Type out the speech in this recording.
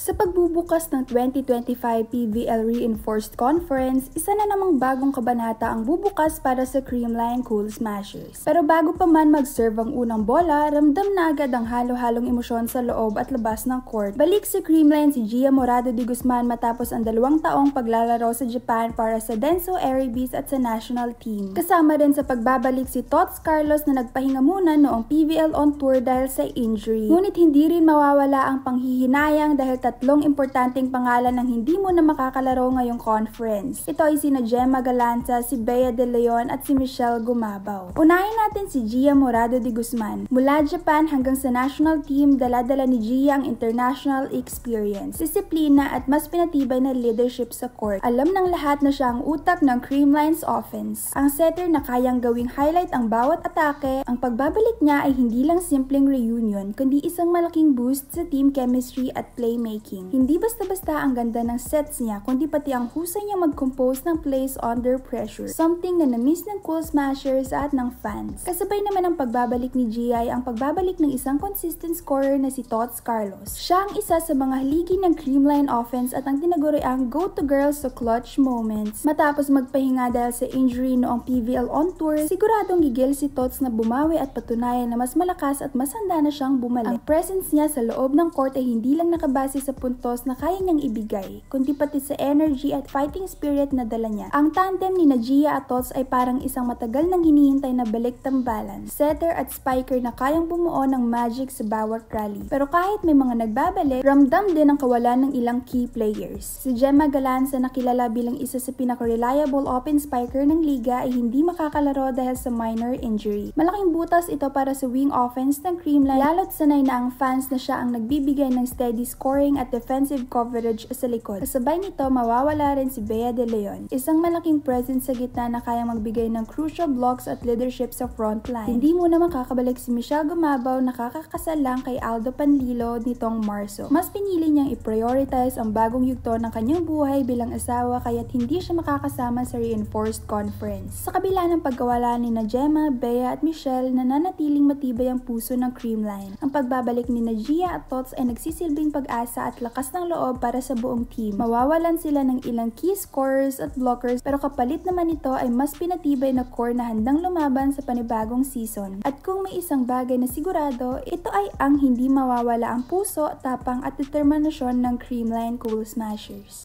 Sa pagbubukas ng 2025 PVL Reinforced Conference, isa na namang bagong kabanata ang bubukas para sa Creamline Cool Smashers. Pero bago pa man mag-serve ang unang bola, ramdam na agad ang halo-halong emosyon sa loob at labas ng court. Balik sa Creamline si Gia Morado de Guzman matapos ang 2 taong paglalaro sa Japan para sa Denso Airbis at sa national team. Kasama rin sa pagbabalik si Tots Carlos na nagpahinga muna noong PVL on tour dahil sa injury. Ngunit hindi rin mawawala ang panghihinayang dahil 3 importanteng pangalan ng hindi mo na makakalaro ngayong conference. Ito ay sina Gemma Galanza, si Bea De Leon at si Michelle Gumabaw. Unahin natin si Gia Morado de Guzman. Mula Japan hanggang sa national team, dala-dala ni Gia ang international experience, disiplina at mas pinatibay na leadership sa court. Alam ng lahat na siya ang utak ng Creamline's offense. Ang setter na kayang gawing highlight ang bawat atake, ang pagbabalik niya ay hindi lang simpleng reunion, kundi isang malaking boost sa team chemistry at playmaking. Hindi basta-basta ang ganda ng sets niya, kundi pati ang husay niya mag-compose ng plays under pressure. Something na na-miss ng Cool Smashers at ng fans. Kasabay naman ang pagbabalik ni Gia ay ang pagbabalik ng isang consistent scorer na si Tots Carlos. Siya ang isa sa mga haligi ng Creamline offense at ang tinaguriang go-to girl sa clutch moments. Matapos magpahinga dahil sa injury noong PVL on tour, siguradong gigil si Tots na bumawi at patunayan na mas malakas at mas handa na siyang bumalik. Ang presence niya sa loob ng court ay hindi lang nakabase sa puntos na kaya niyang ibigay, kundi pati sa energy at fighting spirit na dala niya. Ang tandem ni Gia at Tots ay parang isang matagal nang hinihintay na balik tambalan, setter at spiker na kayang bumuo ng magic sa bawat rally. Pero kahit may mga nagbabalik, ramdam din ang kawalan ng ilang key players. Si Gemma Galanza na kilala bilang isa sa pinaka-reliable open spiker ng liga ay hindi makakalaro dahil sa minor injury. Malaking butas ito para sa wing offense ng Creamline, lalo't sanay na ang fans na siya ang nagbibigay ng steady scoring at defensive coverage sa likod. Kasabay nito, mawawala rin si Bea De Leon, isang malaking presence sa gitna na kayang magbigay ng crucial blocks at leadership sa front line. Hindi mo na makakabalik si Michelle Gumabaw na kakakasal lang kay Aldo Panlilo nitong Marso. Mas pinili niyang i-prioritize ang bagong yugto ng kanyang buhay bilang asawa kaya't hindi siya makakasama sa Reinforced Conference. Sa kabila ng pagkawala ni Gemma, Bea at Michelle, nananatiling matibay ang puso ng Creamline. Ang pagbabalik ni Gia at Tots ay nagsisilbing pag-asa at lakas ng loob para sa buong team. Mawawalan sila ng ilang key scorers at blockers pero kapalit naman ito ay mas pinatibay na core na handang lumaban sa panibagong season. At kung may isang bagay na sigurado, ito ay ang hindi mawawala ang puso, tapang at determinasyon ng Creamline Cool Smashers.